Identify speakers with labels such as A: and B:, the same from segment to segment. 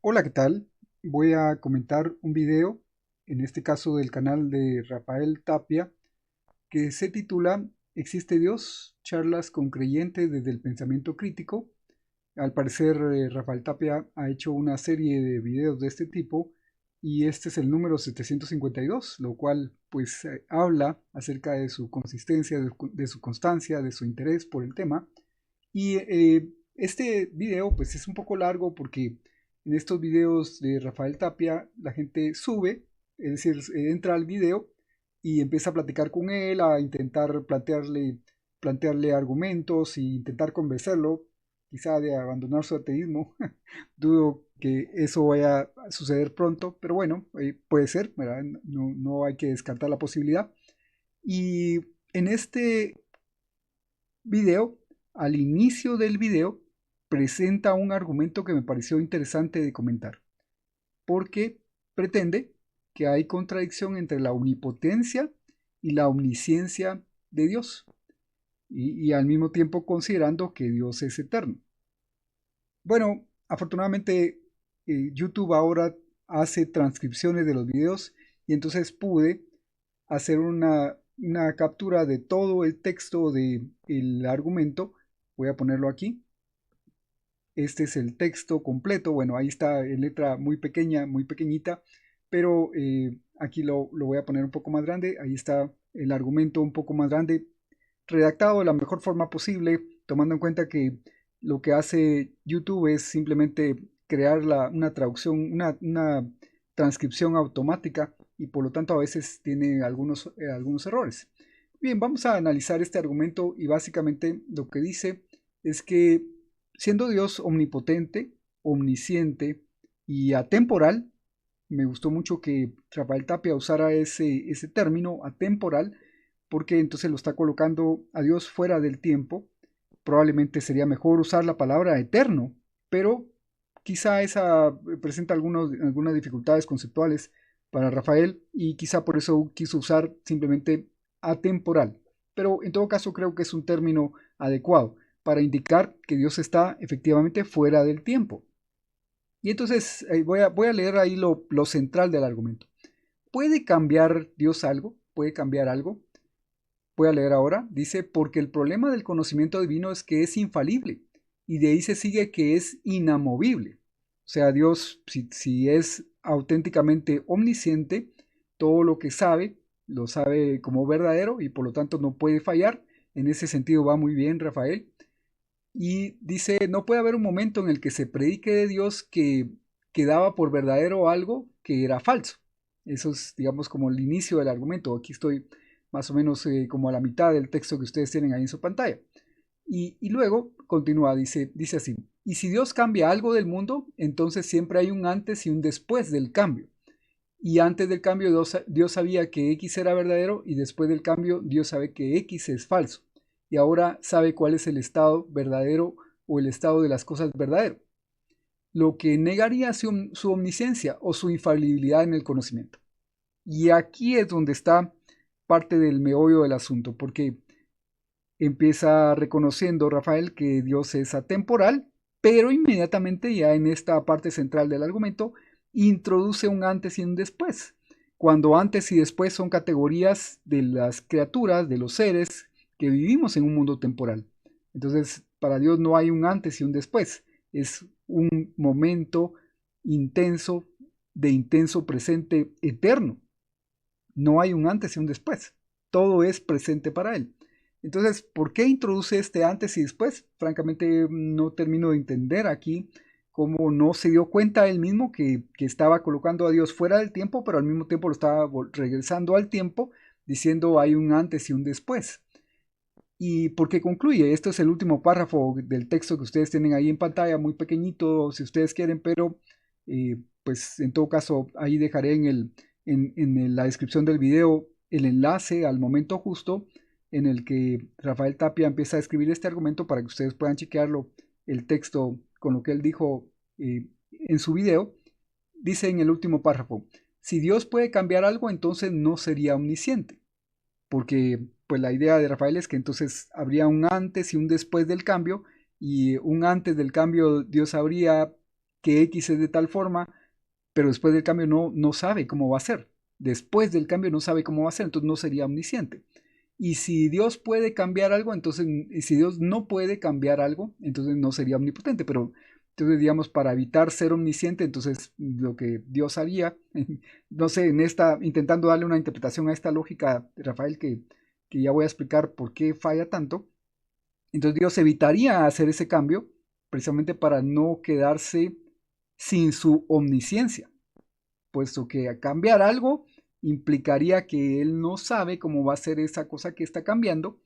A: Hola, ¿qué tal? Voy a comentar un video, en este caso del canal de Rafael Tapia, que se titula ¿Existe Dios? Charlas con creyentes desde el pensamiento crítico. Al parecer, Rafael Tapia ha hecho una serie de videos de este tipo y este es el número 752, lo cual pues habla acerca de su consistencia, de su constancia, de su interés por el tema. Y este video pues es un poco largo porque en estos videos de Rafael Tapia la gente sube, es decir, entra al video y empieza a platicar con él, a intentar plantearle argumentos e intentar convencerlo, quizá de abandonar su ateísmo. Dudo que eso vaya a suceder pronto, pero bueno, puede ser, ¿verdad? No hay que descartar la posibilidad. Y en este video, al inicio del video, presenta un argumento que me pareció interesante de comentar, porque pretende que hay contradicción entre la omnipotencia y la omnisciencia de Dios, y al mismo tiempo considerando que Dios es eterno. Bueno, afortunadamente YouTube ahora hace transcripciones de los videos y entonces pude hacer una captura de todo el texto del argumento. Voy a ponerlo aquí. Este es el texto completo. Bueno, ahí está en letra muy pequeña, muy pequeñita, pero aquí lo voy a poner un poco más grande. Ahí está el argumento un poco más grande, redactado de la mejor forma posible, tomando en cuenta que lo que hace YouTube es simplemente crear una traducción, una transcripción automática y por lo tanto a veces tiene algunos errores. Bien, vamos a analizar este argumento y básicamente lo que dice es que siendo Dios omnipotente, omnisciente y atemporal, me gustó mucho que Rafael Tapia usara ese término atemporal, porque entonces lo está colocando a Dios fuera del tiempo. Probablemente sería mejor usar la palabra eterno, pero quizá esa presenta algunas dificultades conceptuales para Rafael y quizá por eso quiso usar simplemente atemporal. Pero en todo caso creo que es un término adecuado para indicar que Dios está efectivamente fuera del tiempo. Y entonces voy a leer ahí lo central del argumento. ¿Puede cambiar Dios algo? ¿Puede cambiar algo? Voy a leer ahora. Dice, porque el problema del conocimiento divino es que es infalible y de ahí se sigue que es inamovible. O sea, Dios, si es auténticamente omnisciente, todo lo que sabe, lo sabe como verdadero y por lo tanto no puede fallar. En ese sentido va muy bien, Rafael. Y dice, no puede haber un momento en el que se predique de Dios que daba por verdadero algo que era falso. Eso es, digamos, como el inicio del argumento. Aquí estoy más o menos como a la mitad del texto que ustedes tienen ahí en su pantalla. Y luego continúa, dice así, y si Dios cambia algo del mundo, entonces siempre hay un antes y un después del cambio. Y antes del cambio Dios sabía que X era verdadero y después del cambio Dios sabe que X es falso. Y ahora sabe cuál es el estado verdadero o el estado de las cosas verdadero. Lo que negaría su omnisciencia o su infalibilidad en el conocimiento. Y aquí es donde está parte del meollo del asunto, porque empieza reconociendo Rafael que Dios es atemporal, pero inmediatamente ya en esta parte central del argumento introduce un antes y un después, cuando antes y después son categorías de las criaturas, de los seres que vivimos en un mundo temporal. Entonces, para Dios no hay un antes y un después, es un momento intenso, de intenso presente eterno. No hay un antes y un después. Todo es presente para él. Entonces, ¿por qué introduce este antes y después? Francamente, no termino de entender aquí cómo no se dio cuenta él mismo que estaba colocando a Dios fuera del tiempo, pero al mismo tiempo lo estaba regresando al tiempo, diciendo hay un antes y un después. Y porque concluye, esto es el último párrafo del texto que ustedes tienen ahí en pantalla, muy pequeñito si ustedes quieren, pero pues en todo caso ahí dejaré la descripción del video el enlace al momento justo en el que Rafael Tapia empieza a escribir este argumento para que ustedes puedan chequearlo, el texto con lo que él dijo en su video. Dice en el último párrafo, si Dios puede cambiar algo, entonces no sería omnisciente porque pues la idea de Rafael es que entonces habría un antes y un después del cambio, y un antes del cambio Dios habría que X es de tal forma, pero después del cambio no sabe cómo va a ser. Después del cambio no sabe cómo va a ser, entonces no sería omnisciente. Y si Dios puede cambiar algo, entonces, y si Dios no puede cambiar algo, entonces no sería omnipotente. Pero entonces, digamos, para evitar ser omnisciente, entonces lo que Dios haría, no sé, intentando darle una interpretación a esta lógica de Rafael, que ya voy a explicar por qué falla tanto, entonces Dios evitaría hacer ese cambio precisamente para no quedarse sin su omnisciencia, puesto que cambiar algo implicaría que él no sabe cómo va a ser esa cosa que está cambiando.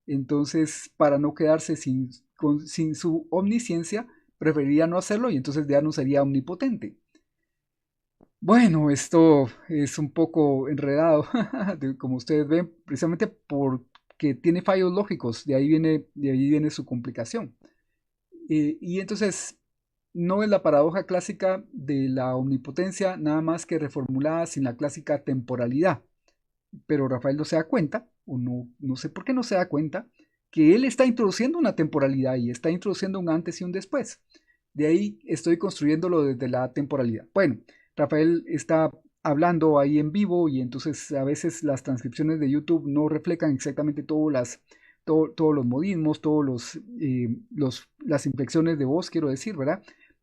A: Entonces, para no quedarse sin su omnisciencia, preferiría no hacerlo y entonces ya no sería omnipotente. Bueno, esto es un poco enredado, como ustedes ven, precisamente porque tiene fallos lógicos, de ahí viene su complicación. Y entonces no es la paradoja clásica de la omnipotencia, nada más que reformulada sin la clásica temporalidad. Pero Rafael no se da cuenta, o no sé por qué no se da cuenta, que él está introduciendo una temporalidad y está introduciendo un antes y un después. De ahí estoy construyéndolo desde la temporalidad. Bueno, Rafael está hablando ahí en vivo y entonces a veces las transcripciones de YouTube no reflejan exactamente todos los modismos, las inflexiones de voz, quiero decir, ¿verdad?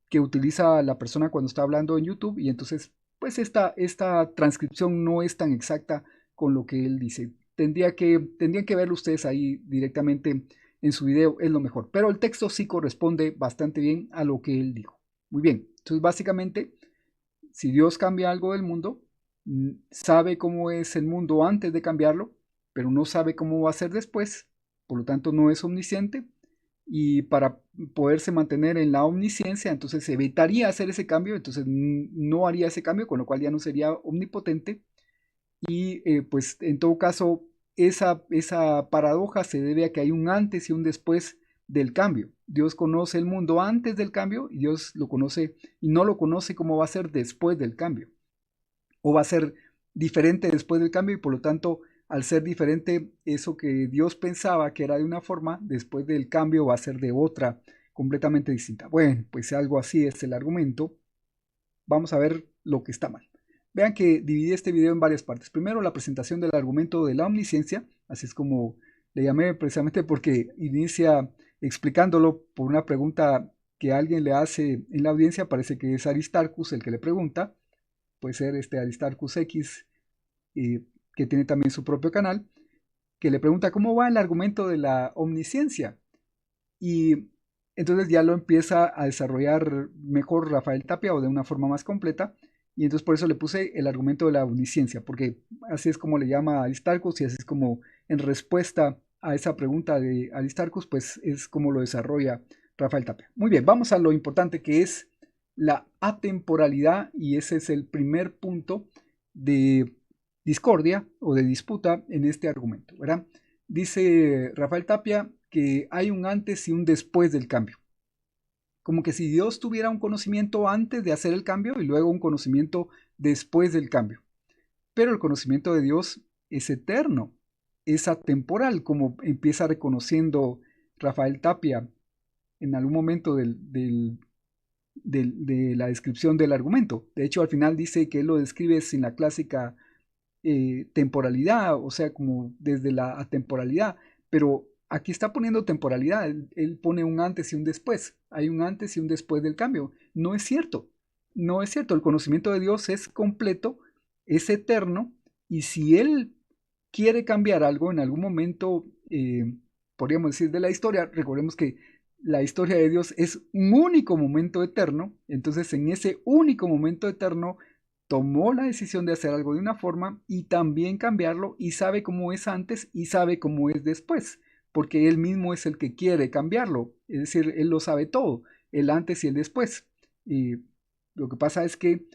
A: Que utiliza la persona cuando está hablando en YouTube y entonces pues esta transcripción no es tan exacta con lo que él dice. Tendrían que verlo ustedes ahí directamente en su video, es lo mejor. Pero el texto sí corresponde bastante bien a lo que él dijo. Muy bien, entonces básicamente, si Dios cambia algo del mundo, sabe cómo es el mundo antes de cambiarlo, pero no sabe cómo va a ser después, por lo tanto no es omnisciente, y para poderse mantener en la omnisciencia, entonces se evitaría hacer ese cambio, entonces no haría ese cambio, con lo cual ya no sería omnipotente, y pues en todo caso, esa paradoja se debe a que hay un antes y un después del cambio. Dios conoce el mundo antes del cambio y Dios lo conoce y no lo conoce cómo va a ser después del cambio. O va a ser diferente después del cambio y por lo tanto, al ser diferente, eso que Dios pensaba que era de una forma, después del cambio va a ser de otra, completamente distinta. Bueno, pues algo así es el argumento. Vamos a ver lo que está mal. Vean que dividí este video en varias partes. Primero, la presentación del argumento de la omnisciencia, así es como le llamé precisamente porque inicia explicándolo por una pregunta que alguien le hace en la audiencia, parece que es Aristarchus el que le pregunta, puede ser este Aristarchus X, que tiene también su propio canal, que le pregunta cómo va el argumento de la omnisciencia. Y entonces ya lo empieza a desarrollar mejor Rafael Tapia o de una forma más completa. Y entonces por eso le puse el argumento de la omnisciencia, porque así es como le llama Aristarchus y así es como en respuesta a esa pregunta de Aristarchus, pues es como lo desarrolla Rafael Tapia. Muy bien, vamos a lo importante que es la atemporalidad y ese es el primer punto de discordia o de disputa en este argumento, ¿verdad? Dice Rafael Tapia que hay un antes y un después del cambio. Como que si Dios tuviera un conocimiento antes de hacer el cambio y luego un conocimiento después del cambio. Pero el conocimiento de Dios es eterno, es atemporal, como empieza reconociendo Rafael Tapia en algún momento de la descripción del argumento. De hecho, al final dice que él lo describe sin la clásica temporalidad, o sea, como desde la atemporalidad, pero aquí está poniendo temporalidad, él pone un antes y un después, hay un antes y un después del cambio. No es cierto, no es cierto, el conocimiento de Dios es completo, es eterno, y si él quiere cambiar algo en algún momento, podríamos decir, de la historia, recordemos que la historia de Dios es un único momento eterno, entonces en ese único momento eterno tomó la decisión de hacer algo de una forma y también cambiarlo y sabe cómo es antes y sabe cómo es después, porque él mismo es el que quiere cambiarlo, es decir, él lo sabe todo, el antes y el después. Y lo que pasa es que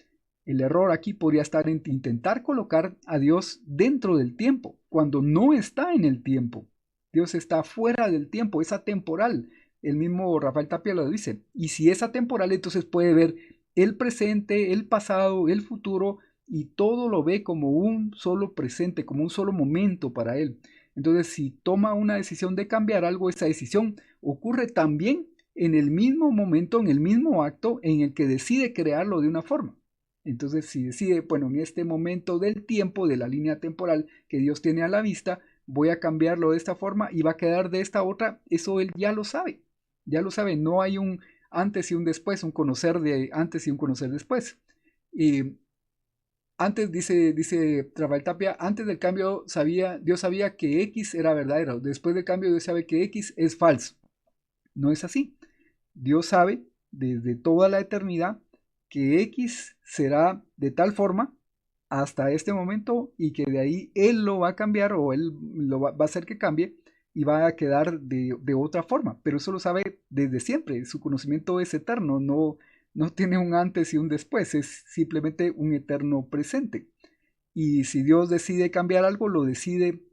A: el error aquí podría estar en intentar colocar a Dios dentro del tiempo, cuando no está en el tiempo. Dios está fuera del tiempo, es atemporal. El mismo Rafael Tapia lo dice. Y si es atemporal, entonces puede ver el presente, el pasado, el futuro, y todo lo ve como un solo presente, como un solo momento para él. Entonces, si toma una decisión de cambiar algo, esa decisión ocurre también en el mismo momento, en el mismo acto en el que decide crearlo de una forma. Entonces, si decide, bueno, en este momento del tiempo, de la línea temporal que Dios tiene a la vista, voy a cambiarlo de esta forma y va a quedar de esta otra, eso él ya lo sabe, no hay un antes y un después, un conocer de antes y un conocer después. Y antes, dice Rafael Tapia, antes del cambio Dios sabía que X era verdadero, después del cambio Dios sabe que X es falso. No es así. Dios sabe desde toda la eternidad que X será de tal forma hasta este momento y que de ahí Él lo va a cambiar o Él va a hacer que cambie y va a quedar de otra forma. Pero eso lo sabe desde siempre. Su conocimiento es eterno, no tiene un antes y un después, es simplemente un eterno presente. Y si Dios decide cambiar algo, lo decide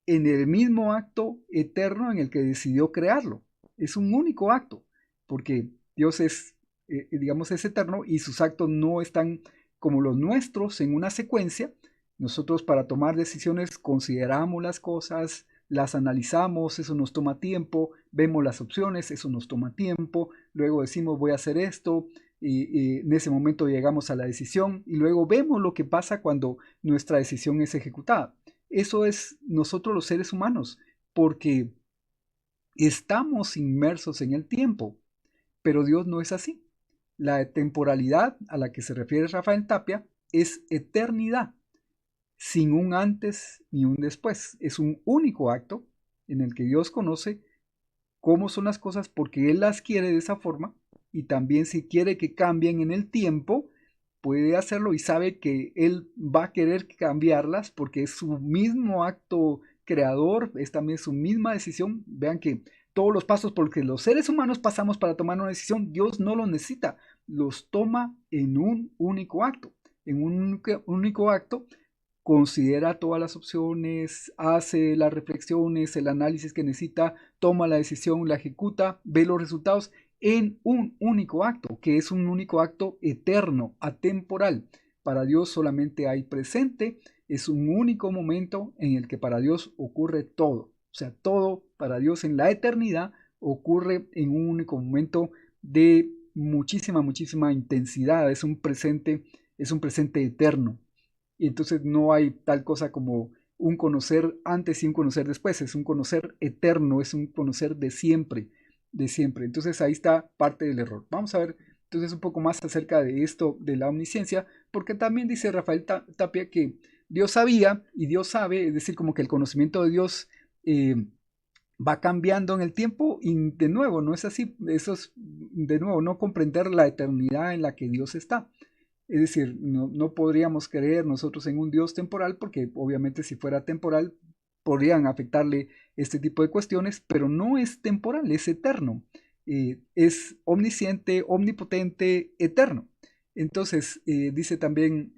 A: en el mismo acto eterno en el que decidió crearlo. Es un único acto, porque Dios es, digamos, es eterno y sus actos no están como los nuestros en una secuencia. Nosotros para tomar decisiones consideramos las cosas, las analizamos, eso nos toma tiempo, vemos las opciones, eso nos toma tiempo, luego decimos voy a hacer esto, y en ese momento llegamos a la decisión y luego vemos lo que pasa cuando nuestra decisión es ejecutada. Eso es nosotros los seres humanos, porque estamos inmersos en el tiempo, pero Dios no es así. La temporalidad a la que se refiere Rafael Tapia es eternidad, sin un antes ni un después. Es un único acto en el que Dios conoce cómo son las cosas porque Él las quiere de esa forma y también si quiere que cambien en el tiempo, puede hacerlo y sabe que Él va a querer cambiarlas porque es su mismo acto creador, es también su misma decisión. Vean que todos los pasos por los que los seres humanos pasamos para tomar una decisión, Dios no los necesita, los toma en un único acto. En un único acto considera todas las opciones, hace las reflexiones, el análisis que necesita, toma la decisión, la ejecuta, ve los resultados en un único acto, que es un único acto eterno, atemporal. Para Dios solamente hay presente, es un único momento en el que para Dios ocurre todo. O sea, todo para Dios en la eternidad ocurre en un único momento de muchísima intensidad, es un presente eterno. Y entonces no hay tal cosa como un conocer antes y un conocer después, es un conocer eterno, es un conocer de siempre, de siempre. Entonces ahí está parte del error. Vamos a ver entonces un poco más acerca de esto de la omnisciencia, porque también dice Rafael Tapia que Dios sabía y Dios sabe, es decir, como que el conocimiento de Dios va cambiando en el tiempo y de nuevo, no es así, eso es de nuevo no comprender la eternidad en la que Dios está. Es decir, no podríamos creer nosotros en un Dios temporal porque obviamente si fuera temporal podrían afectarle este tipo de cuestiones, pero no es temporal, es eterno. Es omnisciente, omnipotente, eterno. Entonces, dice también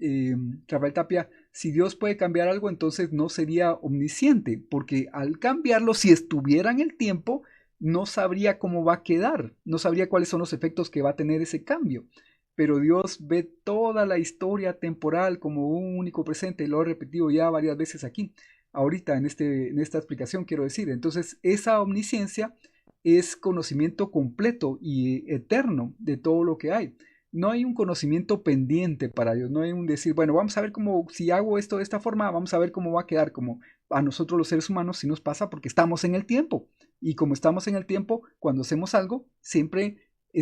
A: Rafael Tapia, si Dios puede cambiar algo, entonces no sería omnisciente, porque al cambiarlo, si estuviera en el tiempo, no sabría cómo va a quedar, no sabría cuáles son los efectos que va a tener ese cambio. Pero Dios ve toda la historia temporal como un único presente, y lo he repetido ya varias veces aquí, ahorita en esta explicación quiero decir. Entonces, esa omnisciencia es conocimiento completo y eterno de todo lo que hay. No hay un conocimiento pendiente para Dios, no hay un decir, bueno, vamos a ver cómo, si hago esto de esta forma, vamos a ver cómo va a quedar, como a nosotros los seres humanos sí nos pasa porque estamos en el tiempo. Y como estamos en el tiempo, cuando hacemos algo, siempre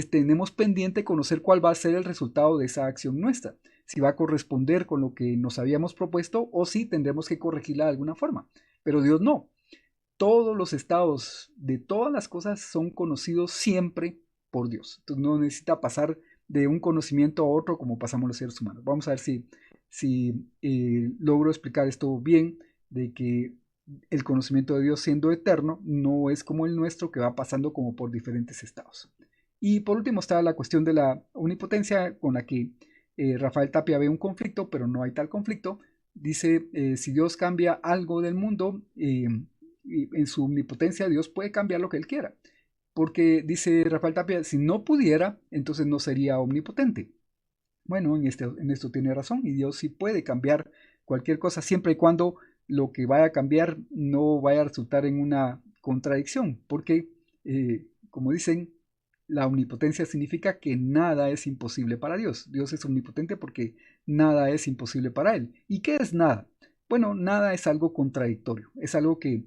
A: tenemos pendiente conocer cuál va a ser el resultado de esa acción nuestra, si va a corresponder con lo que nos habíamos propuesto o si tendremos que corregirla de alguna forma. Pero Dios no. Todos los estados de todas las cosas son conocidos siempre por Dios. Entonces no necesita pasar de un conocimiento a otro como pasamos los seres humanos. Vamos a ver si logro explicar esto bien, de que el conocimiento de Dios siendo eterno no es como el nuestro que va pasando como por diferentes estados. Y por último está la cuestión de la omnipotencia con la que Rafael Tapia ve un conflicto, pero no hay tal conflicto. Dice, si Dios cambia algo del mundo, en su omnipotencia Dios puede cambiar lo que Él quiera. Porque dice Rafael Tapia, si no pudiera, entonces no sería omnipotente. Bueno, en esto tiene razón y Dios sí puede cambiar cualquier cosa siempre y cuando lo que vaya a cambiar no vaya a resultar en una contradicción. Porque, como dicen, la omnipotencia significa que nada es imposible para Dios. Dios es omnipotente porque nada es imposible para Él. ¿Y qué es nada? Bueno, nada es algo contradictorio, es algo que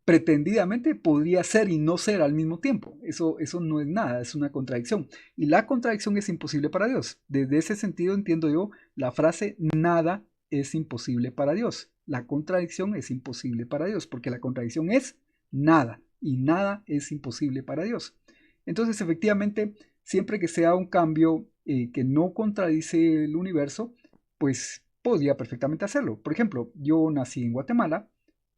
A: pretendidamente podría ser y no ser al mismo tiempo. Eso no es nada, es una contradicción. Y la contradicción es imposible para Dios. Desde ese sentido entiendo yo la frase nada es imposible para Dios. La contradicción es imposible para Dios, porque la contradicción es nada y nada es imposible para Dios. Entonces, efectivamente, siempre que sea un cambio que no contradice el universo, pues podría perfectamente hacerlo. Por ejemplo, yo nací en Guatemala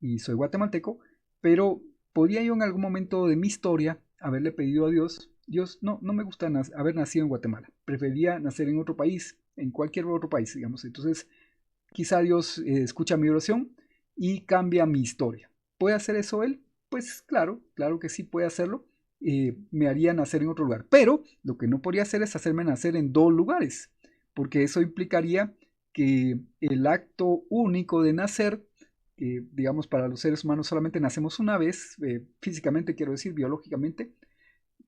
A: y soy guatemalteco, pero podría yo en algún momento de mi historia haberle pedido a Dios, Dios, no me gusta haber nacido en Guatemala, prefería nacer en otro país, en cualquier otro país, digamos. Entonces, quizá Dios escucha mi oración y cambia mi historia. ¿Puede hacer eso Él? Pues claro que sí puede hacerlo. Me haría nacer en otro lugar. Pero lo que no podría hacer es hacerme nacer en dos lugares, porque eso implicaría que el acto único de nacer, que digamos para los seres humanos solamente nacemos una vez, físicamente quiero decir, biológicamente,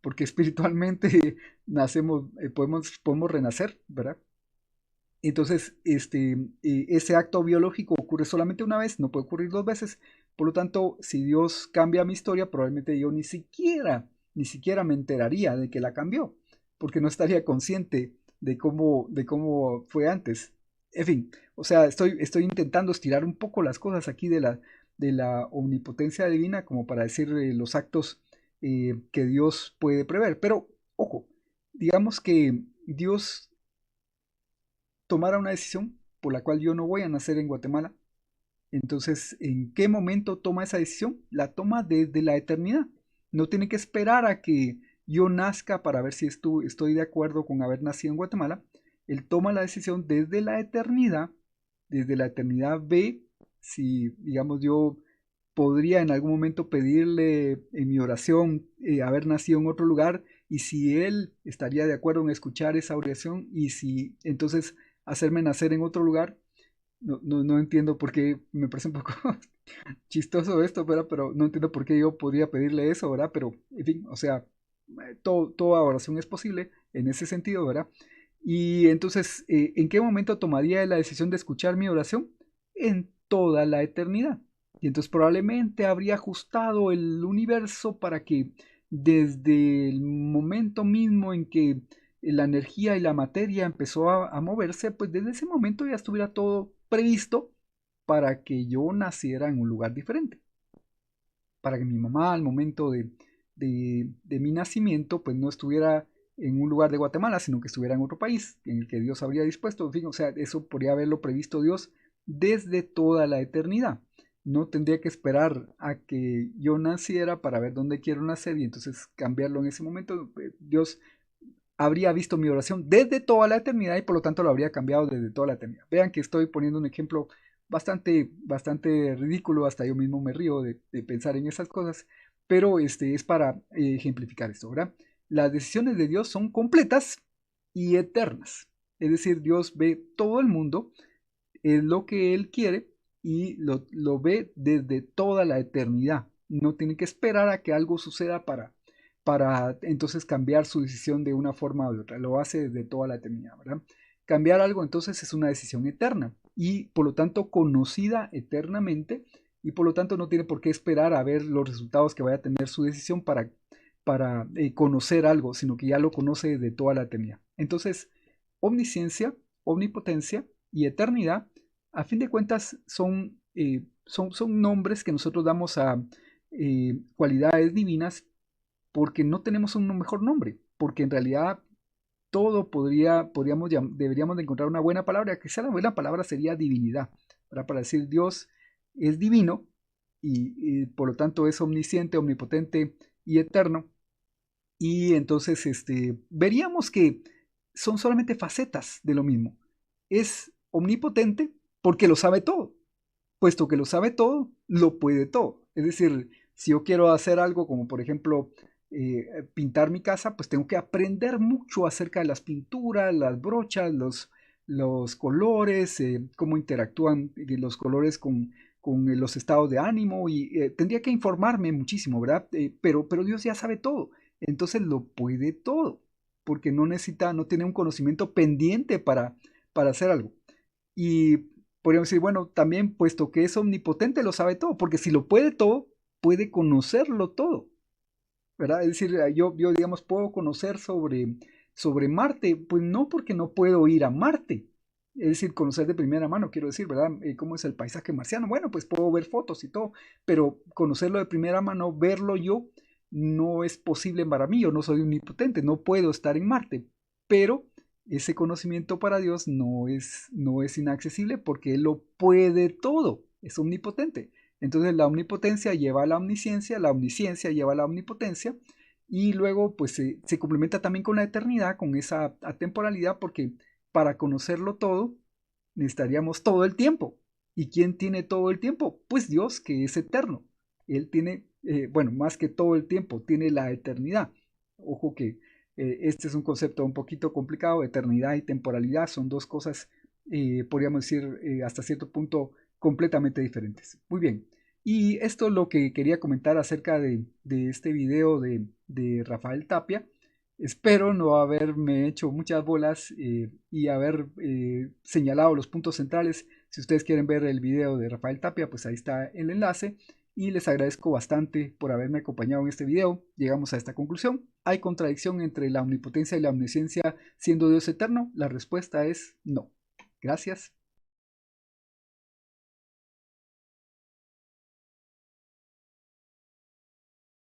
A: porque espiritualmente nacemos, podemos renacer, ¿verdad? Entonces, ese acto biológico ocurre solamente una vez, no puede ocurrir dos veces. Por lo tanto, si Dios cambia mi historia, probablemente yo ni siquiera me enteraría de que la cambió, porque no estaría consciente de cómo fue antes. En fin, o sea, estoy intentando estirar un poco las cosas aquí de la omnipotencia divina, como para decir los actos que Dios puede prever. Pero, ojo, digamos que Dios tomara una decisión por la cual yo no voy a nacer en Guatemala. Entonces, ¿en qué momento toma esa decisión? La toma desde la eternidad. No tiene que esperar a que yo nazca para ver si estoy de acuerdo con haber nacido en Guatemala. Él toma la decisión desde la eternidad ve si, digamos, yo podría en algún momento pedirle en mi oración haber nacido en otro lugar y si él estaría de acuerdo en escuchar esa oración y si entonces hacerme nacer en otro lugar. No entiendo por qué, me parece un poco chistoso esto, ¿verdad? Pero no entiendo por qué yo podría pedirle eso, ¿verdad? Pero, en fin, o sea, toda oración es posible en ese sentido, ¿verdad? Y entonces, ¿en qué momento tomaría la decisión de escuchar mi oración? En toda la eternidad. Y entonces probablemente habría ajustado el universo para que desde el momento mismo en que la energía y la materia empezó a moverse, pues desde ese momento ya estuviera todo previsto para que yo naciera en un lugar diferente, para que mi mamá al momento de mi nacimiento pues no estuviera en un lugar de Guatemala, sino que estuviera en otro país en el que Dios habría dispuesto. En fin, o sea, eso podría haberlo previsto Dios desde toda la eternidad. No tendría que esperar a que yo naciera para ver dónde quiero nacer y entonces cambiarlo en ese momento. Dios habría visto mi oración desde toda la eternidad y por lo tanto lo habría cambiado desde toda la eternidad. Vean que estoy poniendo un ejemplo bastante ridículo, hasta yo mismo me río de pensar en esas cosas, pero es para ejemplificar esto, ¿verdad? Las decisiones de Dios son completas y eternas. Es decir, Dios ve todo el mundo, es lo que Él quiere y lo ve desde toda la eternidad. No tiene que esperar a que algo suceda para entonces cambiar su decisión de una forma u otra. Lo hace desde toda la eternidad, ¿verdad? Cambiar algo entonces es una decisión eterna y por lo tanto conocida eternamente y por lo tanto no tiene por qué esperar a ver los resultados que vaya a tener su decisión para conocer algo, sino que ya lo conoce de toda la eternidad. Entonces, omnisciencia, omnipotencia y eternidad, a fin de cuentas, son nombres que nosotros damos a cualidades divinas porque no tenemos un mejor nombre, porque en realidad todo deberíamos de encontrar una buena palabra, que sea la buena palabra sería divinidad, ¿verdad? Para decir Dios es divino y por lo tanto es omnisciente, omnipotente y eterno. Y entonces veríamos que son solamente facetas de lo mismo. Es omnipotente porque lo sabe todo. Puesto que lo sabe todo, lo puede todo. Es decir, si yo quiero hacer algo como por ejemplo pintar mi casa, pues tengo que aprender mucho acerca de las pinturas, las brochas, los colores, cómo interactúan los colores con los estados de ánimo y tendría que informarme muchísimo, ¿verdad? Pero Dios ya sabe todo, entonces lo puede todo, porque no necesita, no tiene un conocimiento pendiente para hacer algo. Y podríamos decir, bueno, también puesto que es omnipotente, lo sabe todo, porque si lo puede todo, puede conocerlo todo, ¿verdad? Es decir, yo digamos, puedo conocer sobre Marte, pues no porque no puedo ir a Marte, es decir, conocer de primera mano, quiero decir, ¿verdad? ¿Cómo es el paisaje marciano? Bueno, pues puedo ver fotos y todo, pero conocerlo de primera mano, verlo yo, no es posible para mí, yo no soy omnipotente, no puedo estar en Marte, pero ese conocimiento para Dios no es inaccesible porque Él lo puede todo, es omnipotente. Entonces la omnipotencia lleva a la omnisciencia lleva a la omnipotencia y luego pues se complementa también con la eternidad, con esa atemporalidad, porque para conocerlo todo necesitaríamos todo el tiempo. ¿Y quién tiene todo el tiempo? Pues Dios, que es eterno. Él tiene, bueno, más que todo el tiempo, tiene la eternidad. Ojo que este es un concepto un poquito complicado, eternidad y temporalidad son dos cosas, podríamos decir, hasta cierto punto completamente diferentes. Muy bien, y esto es lo que quería comentar acerca de este video de Rafael Tapia. Espero no haberme hecho muchas bolas y haber señalado los puntos centrales. Si ustedes quieren ver el video de Rafael Tapia, pues ahí está el enlace. Y les agradezco bastante por haberme acompañado en este video. Llegamos a esta conclusión. ¿Hay contradicción entre la omnipotencia y la omnisciencia siendo Dios eterno? La respuesta es no. Gracias.